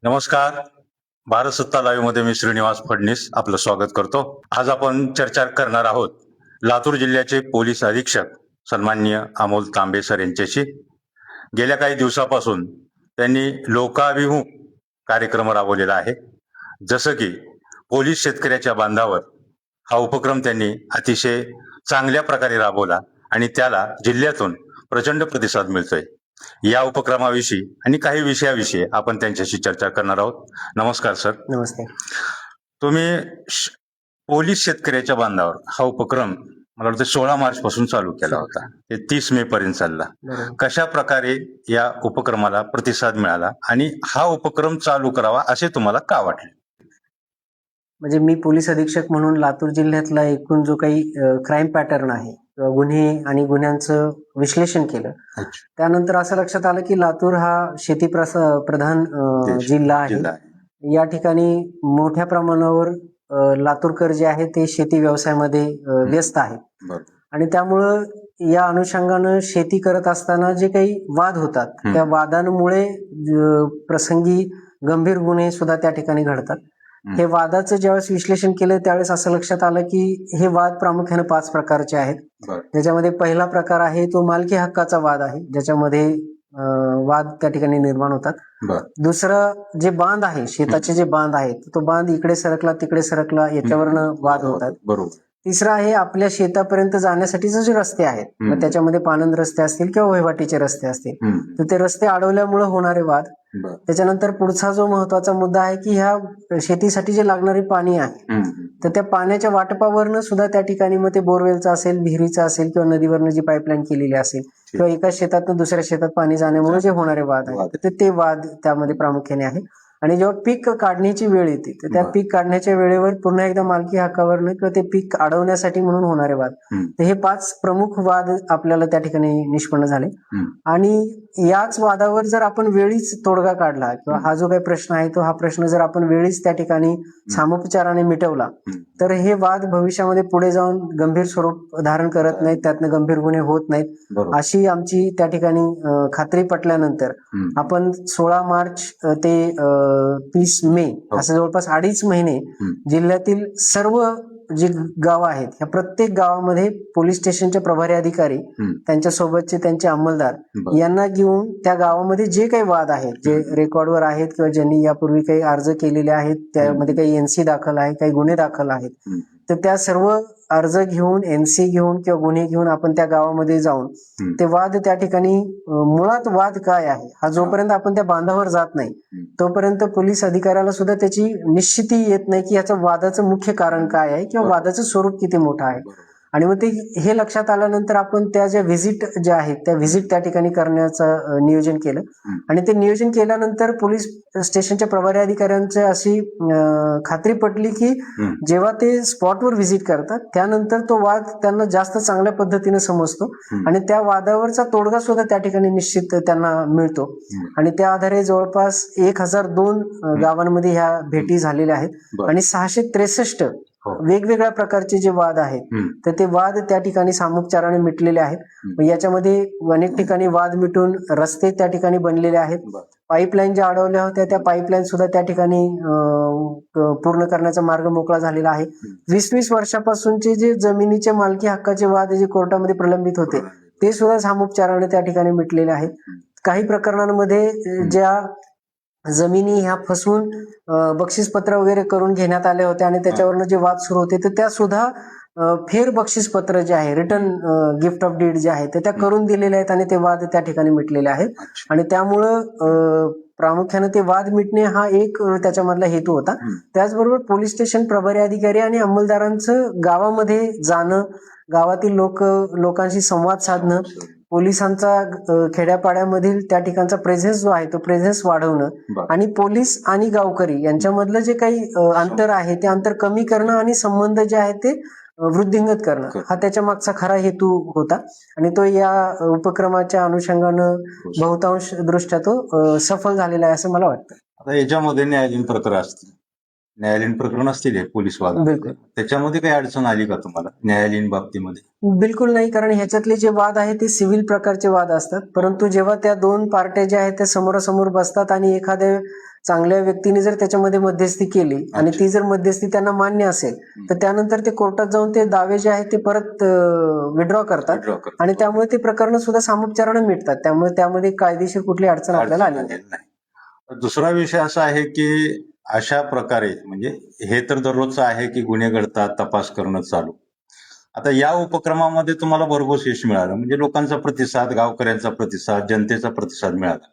नमस्कार. भारत सत्ता लाईव्ह मध्ये मी श्रीनिवास फडणीस आपलं स्वागत करतो. आज आपण चर्चा करणार आहोत लातूर जिल्ह्याचे पोलीस अधीक्षक सन्माननीय अमोल तांबे सर यांच्याशी. गेल्या काही दिवसापासून त्यांनी लोकाभिमुख कार्यक्रम राबवलेला आहे. जसं की पोलीस शेतकऱ्याच्या बांधावर हा उपक्रम त्यांनी अतिशय चांगल्या प्रकारे राबवला आणि त्याला जिल्ह्यातून प्रचंड प्रतिसाद मिळतोय. या उपक्रमाविषयी आणि काही विषयाविषयी आपण त्यांच्याशी चर्चा करणार आहोत. नमस्कार सर. नमस्ते. तुम्ही पोलीस शेतकऱ्याच्या बांधावर हा उपक्रम मला वाटतं 16 मार्च पासून चालू केला होता, ते 30 मे पर्यंत चालला. कशा प्रकारे या उपक्रमाला प्रतिसाद मिळाला आणि हा उपक्रम चालू करावा असे तुम्हाला का वाटले? म्हणजे मी पोलीस अधीक्षक म्हणून लातूर जिल्ह्यातला एकूण जो काही क्राईम पॅटर्न आहे किंवा गुन्हे आणि गुन्ह्यांचं विश्लेषण केलं. त्यानंतर असं लक्षात आलं की लातूर हा शेती प्रधान जिल्हा आहे. या ठिकाणी मोठ्या प्रमाणावर लातूरकर जे आहे ते शेती व्यवसायामध्ये व्यस्त आहेत आणि त्यामुळं या अनुषंगानं शेती करत असताना जे काही वाद होतात त्या वादांमुळे प्रसंगी गंभीर गुन्हे सुद्धा त्या ठिकाणी घडतात. हे वादाचं ज्यावेळेस विश्लेषण केलं त्यावेळेस असं लक्षात आलं की हे वाद प्रामुख्याने 5 प्रकारचे आहेत. ज्याच्यामध्ये पहिला प्रकार आहे तो मालकी हक्काचा वाद आहे, ज्याच्यामध्ये वाद त्या ठिकाणी निर्माण होतात. दुसरं जे बांध आहे, शेताचे जे बांध आहेत, तो बांध इकडे सरकला तिकडे सरकला याच्यावरनं वाद होतात. तिसरं आहे आपल्या शेतापर्यंत जाण्यासाठीचे जे रस्ते आहेत, मग त्याच्यामध्ये पानंद रस्ते असतील किंवा वहिवाटीचे रस्ते असतील, तर ते रस्ते अडवल्यामुळे होणारे वाद. त्याच्यानंतर पुढचा जो महत्वाचा मुद्दा आहे की ह्या शेतीसाठी जे लागणारे पाणी आहे तर त्या पाण्याच्या वाटपावरनं सुद्धा त्या ठिकाणी मग ते बोरवेलचं असेल, विहिरीचं असेल किंवा नदीवरनं जी पाईपलाईन केलेली असेल किंवा एका शेतातून दुसऱ्या शेतात पाणी जाण्यामुळे जे होणारे वाद आहेत तर ते वाद त्यामध्ये प्रामुख्याने आहे. आणि जेव्हा पीक काढण्याची वेळ येते तर त्या पीक काढण्याच्या वेळेवर पुन्हा एकदा मालकी हक्कावरनं किंवा ते पीक अडवण्यासाठी म्हणून होणारे वाद, तर हे 5 प्रमुख वाद आपल्याला त्या ठिकाणी निष्पन्न झाले. आणि याच वादावर जर आपण वेळीच तोडगा काढला किंवा हा जो काही प्रश्न आहे तो हा प्रश्न जर आपण वेळीच त्या ठिकाणी सामोपचाराने मिटवला तर हे वाद भविष्यामध्ये पुढे जाऊन गंभीर स्वरूप धारण करत नाहीत, त्यातनं गंभीर गुन्हे होत नाहीत अशी आमची त्या ठिकाणी खात्री पटल्यानंतर आपण 16 मार्च ते 30 मे असं जवळपास 2.5 महिने जिल्ह्यातील सर्व जी गावं आहेत ह्या प्रत्येक गावामध्ये पोलीस स्टेशनचे प्रभारी अधिकारी, त्यांच्या सोबतचे त्यांचे अंमलदार यांना घेऊन त्या गावामध्ये जे काही वाद आहेत, जे रेकॉर्डवर आहेत किंवा ज्यांनी यापूर्वी काही अर्ज केलेले आहेत, त्यामध्ये काही NC दाखल आहे, काही गुन्हे दाखल आहेत, तर त्या सर्व अर्ज घेऊन, NC घेऊन किंवा गुन्हे घेऊन आपण त्या गावामध्ये जाऊन ते वाद त्या ठिकाणी मुळात वाद काय आहे हा जोपर्यंत आपण त्या बांधावर जात नाही तोपर्यंत पोलीस अधिकाऱ्याला सुद्धा त्याची निश्चिती येत नाही की याचं वादाचं मुख्य कारण काय आहे किंवा वादाचं स्वरूप किती मोठं आहे. आणि मग ते हे लक्षात आल्यानंतर आपण त्या ज्या व्हिजिट ज्या आहेत त्या व्हिजिट त्या ठिकाणी करण्याचं नियोजन केलं. आणि ते नियोजन केल्यानंतर पोलीस स्टेशनच्या प्रभारी अधिकाऱ्यांची अशी खात्री पटली की जेव्हा ते स्पॉटवर व्हिजिट करतात त्यानंतर तो वाद त्यांना जास्त चांगल्या पद्धतीने समजतो आणि त्या वादावरचा तोडगा सुद्धा त्या ठिकाणी निश्चित त्यांना मिळतो. आणि त्या आधारे जवळपास 1002 गावांमध्ये ह्या भेटी झालेल्या आहेत आणि 663 वेगवेगळ्या प्रकारचे जे वाद आहेत तर ते वाद त्या ठिकाणी सामोपचाराने मिटलेले आहेत. याच्यामध्ये अनेक ठिकाणी वाद मिटून रस्ते त्या ठिकाणी बनलेले आहेत. पाईपलाईन ज्या अडवल्या होत्या त्या पाईपलाईन सुद्धा त्या ठिकाणी पूर्ण करण्याचा मार्ग मोकळा झालेला आहे. 20-20 वर्षापासूनचे जे जमिनीचे मालकी हक्काचे वाद जे कोर्टामध्ये प्रलंबित होते ते सुद्धा सामोपचाराने त्या ठिकाणी मिटलेले आहेत. काही प्रकरणांमध्ये ज्या जमिनी ह्या फसवून बक्षीसपत्र वगैरे करून घेण्यात आले होते आणि त्याच्यावरनं जे वाद सुरू होते तर त्या सुद्धा फेर बक्षीसपत्र जे आहे, रिटर्न गिफ्ट ऑफ डीड जे आहे ते त्या करून दिलेले आहेत आणि ते वाद त्या ठिकाणी मिटलेले आहेत. आणि त्यामुळं प्रामुख्याने ते वाद मिटणे हा एक त्याच्यामधला हेतू होता. त्याचबरोबर पोलीस स्टेशन प्रभारी अधिकारी आणि अंमलदारांचं गावामध्ये जाणं, गावातील लोकांशी संवाद साधणं, पोलिसांचा खेड्यापाड्यामधील त्या ठिकाणचा प्रेझेन्स जो आहे तो प्रेझेन्स वाढवणं आणि पोलीस आणि गावकरी यांच्यामधलं जे काही अंतर आहे ते अंतर कमी करणं आणि संबंध जे आहेत ते वृद्धिंगत करणं हा त्याच्या मागचा खरा हेतू होता. आणि तो या उपक्रमाच्या अनुषंगानं बहुतांश दृष्ट्या तो सफल झालेला आहे असं मला वाटतं. आता याच्यामध्ये न्यायालयीन प्रक्रिया असते, न्यायालयीन प्रकरण असतील हे पोलीस वाद, बिलकुल. त्याच्यामध्ये काही अडचण आली का तुम्हाला न्यायालयीन बाबतीमध्ये? बिलकुल नाही, कारण ह्याच्यातले जे वाद आहेत ते सिव्हिल प्रकारचे वाद असतात. परंतु जेव्हा त्या दोन पार्ट्या ज्या आहेत त्या समोरासमोर बसतात आणि एखाद्या चांगल्या व्यक्तीने जर त्याच्यामध्ये मध्यस्थी केली आणि ती जर मध्यस्थी त्यांना मान्य असेल तर त्यानंतर ते कोर्टात जाऊन ते दावे जे आहेत ते परत विड्रॉ करतात आणि त्यामुळे ते प्रकरण सुद्धा सामोपचाराने मिटतात. त्यामुळे त्यामध्ये कायदेशीर कुठली अडचण आपल्याला आली नाही. दुसरा विषय असा आहे की अशा प्रकारे म्हणजे हे तर दररोजचं आहे की गुन्हे घडतात, तपास करणं चालू. आता या उपक्रमामध्ये तुम्हाला भरघोस यश मिळालं, म्हणजे लोकांचा प्रतिसाद, गावकऱ्यांचा प्रतिसाद, जनतेचा प्रतिसाद मिळाला.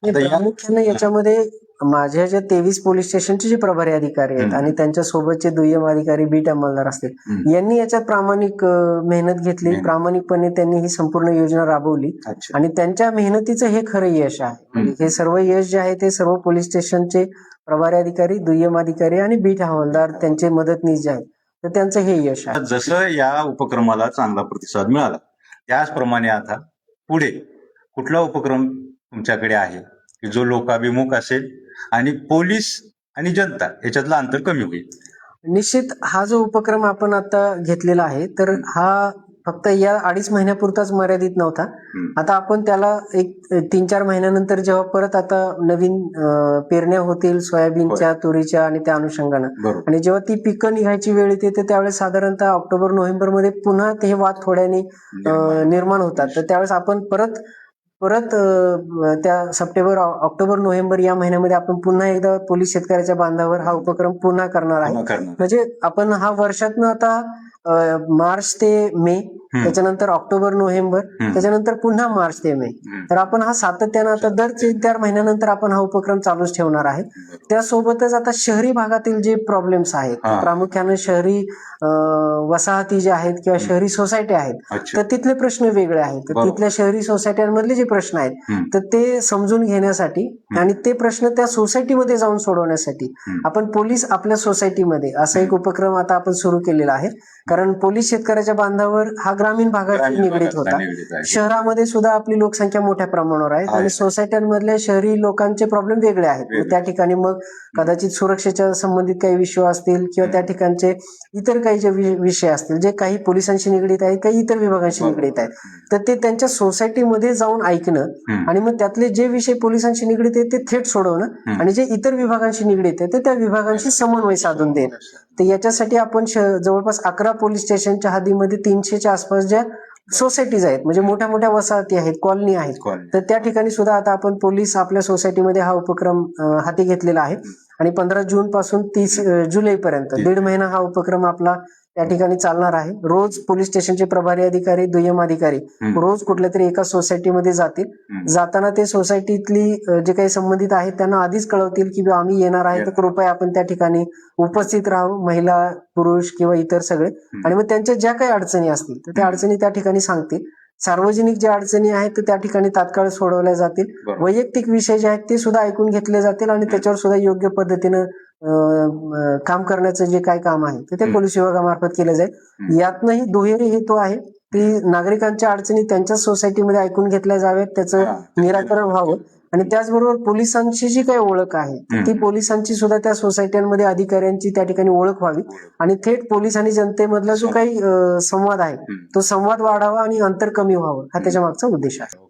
आता या प्रामुख्याने याच्यामध्ये माझ्या ज्या 23 पोलीस स्टेशनचे जे प्रभारी अधिकारी आहेत आणि त्यांच्या सोबतचे दुय्यम अधिकारी, बीट अंमलदार असतील, यांनी याच्यात प्रामाणिक मेहनत घेतली. प्रामाणिकपणे त्यांनी ही संपूर्ण योजना राबवली आणि त्यांच्या मेहनतीचं हे खरं यश आहे. हे सर्व यश जे आहे ते सर्व पोलीस स्टेशनचे प्रभारी अधिकारी, दुय्यम अधिकारी आणि बीट हवालदार, त्यांचे मदतनीस जे आहेत तर त्यांचं हे यश आहे. जसं या उपक्रमाला चांगला प्रतिसाद मिळाला त्याचप्रमाणे आता पुढे कुठला उपक्रम तुमच्याकडे आहे की जो लोकाभिमुख असेल आणि पोलीस आणि जनता याच्यातलं अंतर कमी होईल? निश्चित हा जो उपक्रम आपण आता घेतलेला आहे तर हा फक्त या 2.5 महिन्यापुरताच मर्यादित नव्हता. आता आपण त्याला एक 3-4 महिन्यानंतर जेव्हा परत आता नवीन पेरण्या होतील सोयाबीनच्या, तुरीच्या आणि त्या अनुषंगानं, आणि जेव्हा ती पिकं निघायची वेळ येते तर त्यावेळेस साधारणतः ऑक्टोबर-नोव्हेंबर मध्ये पुन्हा ते वाद थोड्याने निर्माण होतात. तर त्यावेळेस आपण परत त्या सप्टेंबर, ऑक्टोबर, नोव्हेंबर या महिन्यामध्ये आपण पुन्हा एकदा पोलीस शेतकऱ्याच्या बांधावर हा उपक्रम पुन्हा करणार आहे. म्हणजे आपण हा वर्षातनं आता मार्च ते मे, त्याच्यानंतर ऑक्टोबर, नोव्हेंबर, त्याच्यानंतर पुन्हा मार्च ते मे, तर आपण हा सातत्यानं आता दर 3-4 महिन्यानंतर आपण हा उपक्रम चालूच ठेवणार आहे. त्यासोबतच आता शहरी भागातील जे प्रॉब्लेम्स आहेत, प्रामुख्याने शहरी वसाहती ज्या आहेत किंवा शहरी सोसायटी आहेत तर तिथले प्रश्न वेगळे आहेत. तर तिथल्या शहरी सोसायट्यांमधले जे प्रश्न आहेत तर ते समजून घेण्यासाठी आणि ते प्रश्न त्या सोसायटीमध्ये जाऊन सोडवण्यासाठी आपण पोलीस आपल्या सोसायटीमध्ये असा एक उपक्रम आता आपण सुरू केलेला आहे. कारण पोलीस शेतकऱ्याच्या बांधावर हा ग्रामीण भागाशी निगडीत होता. शहरामध्ये सुद्धा आपली लोकसंख्या मोठ्या प्रमाणावर आहे आणि सोसायट्यांमधल्या शहरी लोकांचे प्रॉब्लेम वेगळे आहेत. त्या ठिकाणी मग कदाचित सुरक्षेच्या संबंधित काही विषय असतील किंवा त्या ठिकाणचे इतर काही जे विषय असतील जे काही पोलिसांशी निगडीत आहेत, काही इतर विभागांशी निगडीत आहेत, तर ते त्यांच्या सोसायटीमध्ये जाऊन ऐकणं आणि मग त्यातले जे विषय पोलिसांशी निगडीत आहेत ते थेट सोडवणं आणि जे इतर विभागांशी निगडीत आहेत त्या विभागांशी समन्वय साधून देणं. तर याच्यासाठी आपण जवळपास 11 पोलीस स्टेशनच्या हद्दीमध्ये 300च्या आसपास ज्या सोसायटीज आहेत, म्हणजे मोठ्या मोठ्या वसाहती आहेत, कॉलनी आहेत, तर त्या ठिकाणी सुद्धा आता आपण पोलीस आपल्या सोसायटीमध्ये हा उपक्रम हाती घेतलेला आहे. आणि 15 जून पासून 30 जुलैपर्यंत 1.5 महिना हा उपक्रम आपला त्या ठिकाणी चालणार आहे. रोज पोलीस स्टेशनचे प्रभारी अधिकारी, दुय्यम अधिकारी रोज कुठल्या तरी एका सोसायटीमध्ये जातील. जाताना ते सोसायटीतली जे काही संबंधित आहेत त्यांना आधीच कळवतील की आम्ही येणार आहे, तर कृपया आपण त्या ठिकाणी उपस्थित राहू, महिला, पुरुष किंवा इतर सगळे. आणि मग त्यांच्या ज्या काही अडचणी असतील तर त्या अडचणी त्या ठिकाणी सांगतील. सार्वजनिक ज्या अडचणी आहेत तर त्या ठिकाणी तात्काळ सोडवल्या जातील. वैयक्तिक विषय जे आहेत ते सुद्धा ऐकून घेतले जातील आणि त्याच्यावर सुद्धा योग्य पद्धतीनं काम करण्याचं जे काय काम आहे तर ते पोलीस विभागामार्फत केलं जाईल. यातनंही दुहेरी हेतू आहे की नागरिकांच्या अडचणी त्यांच्याच सोसायटीमध्ये ऐकून घेतल्या जाव्यात, त्याचं निराकरण व्हावं आणि त्याचबरोबर पोलिसांची जी काही ओळख आहे ती पोलिसांची सुद्धा त्या सोसायट्यांमध्ये अधिकाऱ्यांची त्या ठिकाणी ओळख व्हावी आणि थेट पोलीस आणि जनतेमधला जो काही संवाद आहे तो संवाद वाढावा आणि अंतर कमी व्हावं, हा त्याच्या मागचा उद्देश आहे.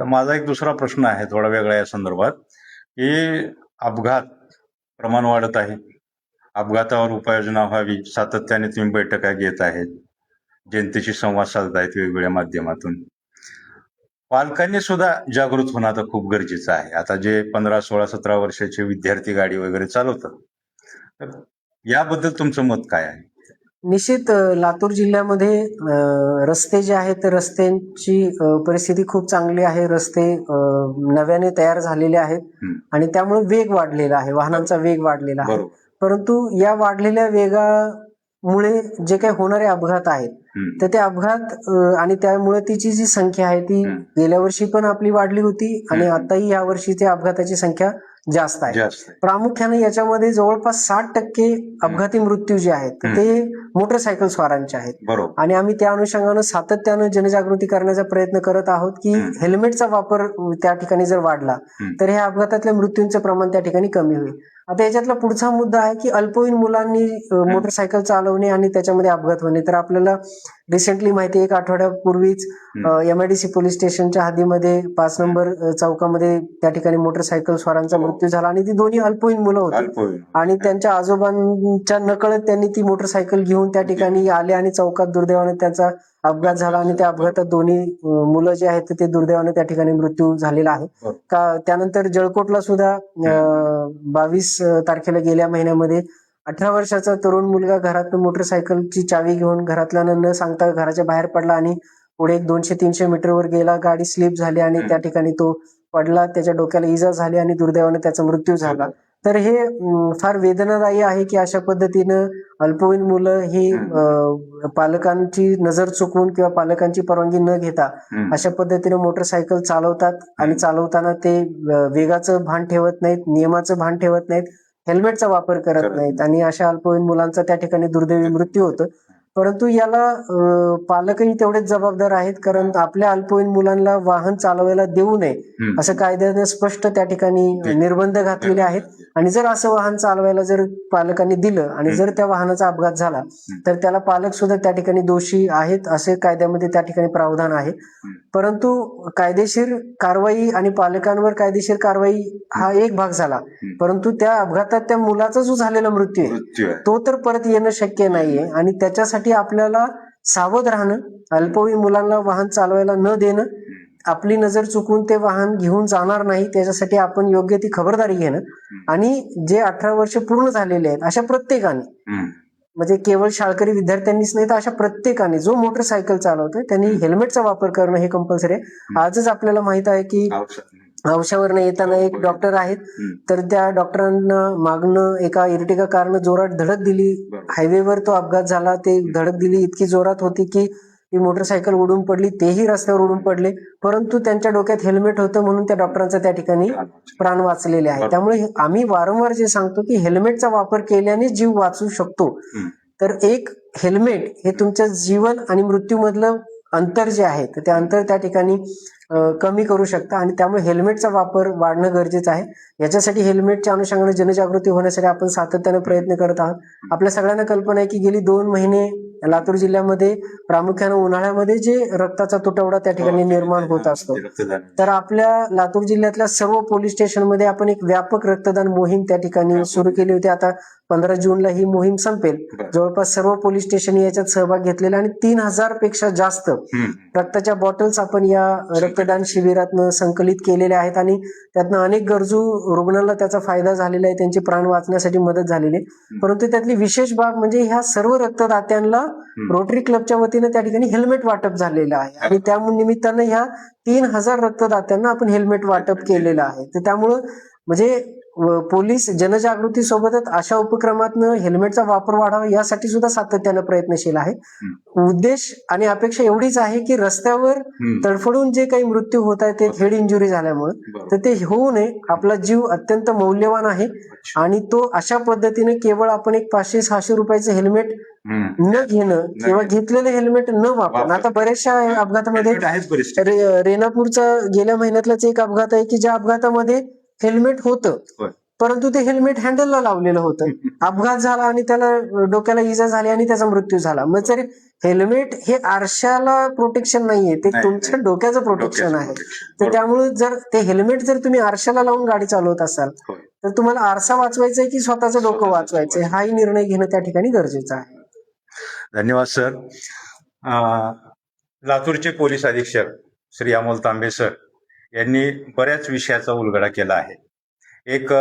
तर माझा एक दुसरा प्रश्न आहे थोडा वेगळा या संदर्भात की अपघात प्रमाण वाढत आहे, अपघातावर उपाययोजना व्हावी, सातत्याने तुम्ही बैठका घेत आहेत, जनतेशी संवाद साधतायत वेगवेगळ्या माध्यमातून. पालकांनी सुद्धा जागृत होणं आता खूप गरजेचं आहे. आता जे 15, 16, 17 वर्षाचे विद्यार्थी गाडी वगैरे चालवतात, तर याबद्दल तुमचं मत काय आहे? निश्चित लातूर जिल्ह्यामध्ये रस्ते जे आहेत रस्त्यांची परिस्थिती खूप चांगली आहे. रस्ते नव्याने तयार झालेले आहेत आणि त्यामुळे वेग वाढलेला आहे, वाहनांचा वेग वाढलेला आहे. परंतु या वाढलेल्या वेगामुळे जे काही होणारे अपघात आहेत तर ते अपघात आणि त्यामुळे तिची जी संख्या आहे ती गेल्या वर्षी पण आपली वाढली होती आणि आताही या वर्षी त्या अपघाताची संख्या जास्त आहे. जास्त आहे. प्रामुख्याने याच्यामध्ये जवळपास 60% अपघाती मृत्यू जे आहेत ते मोटरसायकल स्वारांचे आहेत. बरोबर. आणि आम्ही त्या अनुषंगानं सातत्यानं जनजागृती करण्याचा प्रयत्न करत आहोत की हेल्मेटचा वापर त्या ठिकाणी जर वाढला तर ह्या अपघातातल्या मृत्यूंचं प्रमाण त्या ठिकाणी कमी होईल. आता याच्यातला पुढचा मुद्दा आहे की अल्पवयीन मुलांनी मोटरसायकल चालवणे आणि त्याच्यामध्ये अपघात होणे. तर आपल्याला रिसेंटली माहिती आहे, 1 आठवड्यापूर्वीच MIDC पोलीस स्टेशनच्या हद्दीमध्ये 5 नंबर चौकामध्ये त्या ठिकाणी मोटरसायकल स्वारांचा मृत्यू झाला आणि ती दोन्ही अल्पवयीन मुलं होती आणि त्यांच्या आजोबांच्या नकळत त्यांनी ती मोटरसायकल घेऊन त्या ठिकाणी आले आणि चौकात दुर्दैवाने त्यांचा अपघात झाला आणि त्या अपघातात दोन्ही मुलं जे आहेत ते दुर्दैवाने त्या ठिकाणी मृत्यू झालेला आहे. त्यानंतर जळकोटला सुद्धा 22 तारखेला गेल्या महिन्यामध्ये 18 वर्षाचा तरुण मुलगा घरातून मोटरसायकलची चावी घेऊन घरातल्यानं न सांगता घराच्या बाहेर पडला आणि पुढे 200-300 मीटरवर गेला. गाडी स्लिप झाली आणि त्या ठिकाणी तो पडला, त्याच्या डोक्याला इजा झाली आणि दुर्दैवाने त्याचा मृत्यू झाला. तर हे फार वेदनादायी आहे की अशा पद्धतीनं अल्पवयीन मुलं ही पालकांची नजर चुकवून किंवा पालकांची परवानगी न घेता अशा पद्धतीने मोटरसायकल चालवतात आणि चालवताना ते वेगाचं भान ठेवत नाहीत, नियमाचं भान ठेवत नाहीत, हेल्मेटचा वापर करत नाहीत आणि अशा अल्पवयीन मुलांचा त्या ठिकाणी दुर्दैवी मृत्यू होतो. परंतु याला पालकही तेवढेच जबाबदार आहेत, कारण आपल्या अल्पवयीन मुलांना वाहन चालवायला देऊ नये असं कायद्याने स्पष्ट त्या ठिकाणी निर्बंध घातलेले आहेत. आणि जर असं वाहन चालवायला जर पालकांनी दिलं आणि जर त्या वाहनाचा अपघात झाला तर त्याला पालक सुद्धा त्या ठिकाणी दोषी आहेत असे कायद्यामध्ये त्या ठिकाणी प्रावधान आहे. परंतु कायदेशीर कारवाई आणि पालकांवर कायदेशीर कारवाई हा एक भाग झाला, परंतु त्या अपघातात त्या मुलाचा जो झालेला मृत्यू आहे तो तर परत येणं शक्य नाहीये आणि त्याच्यासाठी आपल्याला सावध राहणं, अल्पवयीन मुलांना वाहन चालवायला न देणं, आपली नजर चुकून ते वाहन घेऊन जाणार नाही त्याच्यासाठी आपण योग्य ती खबरदारी घेणं आणि जे 18 वर्ष पूर्ण झालेले आहेत अशा प्रत्येकाने, म्हणजे केवळ शाळकरी विद्यार्थ्यांनीच नाही तर अशा प्रत्येकाने जो मोटरसायकल चालवतोय त्यांनी हेल्मेटचा वापर करणं हे कंपल्सरी आहे. आजच आपल्याला माहित आहे की औषधावरनं येताना एक डॉक्टर आहेत, तर त्या डॉक्टरांना मागणं एका इर्टिगा कारनं जोरात धडक दिली. हायवेवर तो अपघात झाला. ते धडक दिली इतकी जोरात होती की ती मोटरसायकल उडून पडली, तेही रस्त्यावर उडून पडले, परंतु त्यांच्या डोक्यात हेल्मेट होतं म्हणून त्या डॉक्टरांचा त्या ठिकाणी प्राण वाचलेले आहे. त्यामुळे आम्ही वारंवार जे सांगतो की हेल्मेटचा वापर केल्याने जीव वाचू शकतो. तर एक हेल्मेट हे तुमच्या जीवन आणि मृत्यूमधलं अंतर जे आहे ते अंतर त्या ठिकाणी कमी करू शकता आणि त्यामुळे हेल्मेटचा वापर वाढणं गरजेचं आहे. याच्यासाठी हेल्मेटच्या अनुषंगाने जनजागृती होण्यासाठी आपण सातत्याने प्रयत्न करत आहोत. आपल्या सगळ्यांना कल्पना आहे की गेली 2 महिने लातूर जिल्ह्यामध्ये प्रामुख्याने उन्हाळ्यामध्ये जे रक्ताचा तुटवडा त्या ठिकाणी निर्माण होत असतो, तर आपल्या लातूर जिल्ह्यातल्या सर्व पोलीस स्टेशनमध्ये आपण एक व्यापक रक्तदान मोहीम त्या ठिकाणी सुरू केली होती. आता 15 जूनला ही मोहीम संपेल. जवळपास सर्व पोलीस स्टेशन याच्यात सहभाग घेतलेला आणि 3000 पेक्षा जास्त रक्ताच्या बॉटल्स आपण या रक्तदान शिबिरातनं संकलित केलेल्या आहेत आणि त्यातनं अनेक गरजू रुग्णांना त्याचा फायदा झालेला आहे, त्यांचे प्राण वाचण्यासाठी मदत झालेली आहे. परंतु त्यातली विशेष बाब म्हणजे ह्या सर्व रक्तदात्यांना रोटरी क्लबच्या वतीनं त्या ठिकाणी हेल्मेट वाटप झालेलं आहे आणि त्या निमित्तानं ह्या 3000 रक्तदात्यांना आपण हेल्मेट वाटप केलेलं आहे. तर त्यामुळं म्हणजे पोलीस जनजागृती सोबतच अशा उपक्रमातनं हेल्मेटचा वापर वाढावा यासाठी सुद्धा सातत्यानं प्रयत्नशील आहे. उद्देश आणि अपेक्षा एवढीच आहे की रस्त्यावर तडफडून जे काही मृत्यू होत आहे ते हेड इंजुरी झाल्यामुळे, तर ते होऊ नये. आपला जीव अत्यंत मौल्यवान आहे आणि तो अशा पद्धतीने केवळ आपण एक 500-600 रुपयाचं हेल्मेट न घेणं किंवा घेतलेलं हेल्मेट न वापरणं. आता बऱ्याचशा अपघातामध्ये रेणापूरचा गेल्या महिन्यातलाच एक अपघात आहे की ज्या अपघातामध्ये हेल्मेट होतं परंतु ते हेल्मेट हँडलला लावलेलं होतं. अपघात झाला आणि त्याला डोक्याला इजा झाली आणि त्याचा मृत्यू झाला. मग जर हेल्मेट हे आरशाला प्रोटेक्शन नाहीये, ते तुमच्या डोक्याचं प्रोटेक्शन आहे. तर त्यामुळे जर ते हेल्मेट जर तुम्ही आरशाला लावून गाडी चालवत असाल तर तुम्हाला आरसा वाचवायचा आहे की स्वतःचं डोकं वाचवायचंय हाही निर्णय घेणं त्या ठिकाणी गरजेचं आहे. धन्यवाद सर. लातूरचे पोलीस अधीक्षक श्री अमोल तांबे सर यांनी बऱ्याच विषयाचा उलगडा केला आहे. एक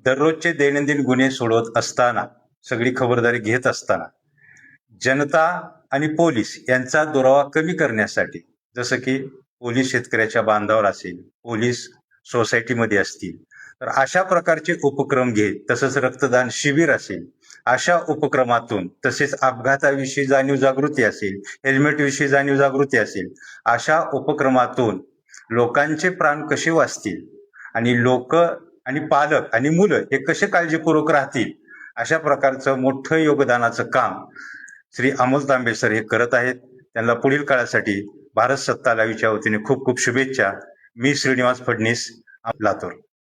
दररोजचे दैनंदिन गुन्हे सोडवत असताना, सगळी खबरदारी घेत असताना जनता आणि पोलीस यांचा दुरावा कमी करण्यासाठी, जसं की पोलीस शेतकऱ्याच्या बांधावर असेल, पोलीस सोसायटीमध्ये असतील, तर अशा प्रकारचे उपक्रम घेत, तसंच रक्तदान शिबिर असेल, अशा उपक्रमातून, तसेच अपघाताविषयी जाणीव जागृती असेल, हेल्मेटविषयी जाणीव जागृती असेल, अशा उपक्रमातून लोकांचे प्राण कसे वाचतील आणि लोक आणि पालक आणि मुलं हे कसे काळजीपूर्वक राहतील अशा प्रकारचं मोठं योगदानाचं काम श्री अमोल तांबे सर हे करत आहेत. त्यांना पुढील काळासाठी भारत सत्ता लाईव्हच्या वतीने खूप खूप शुभेच्छा. मी श्रीनिवास फडणीस, लातूर.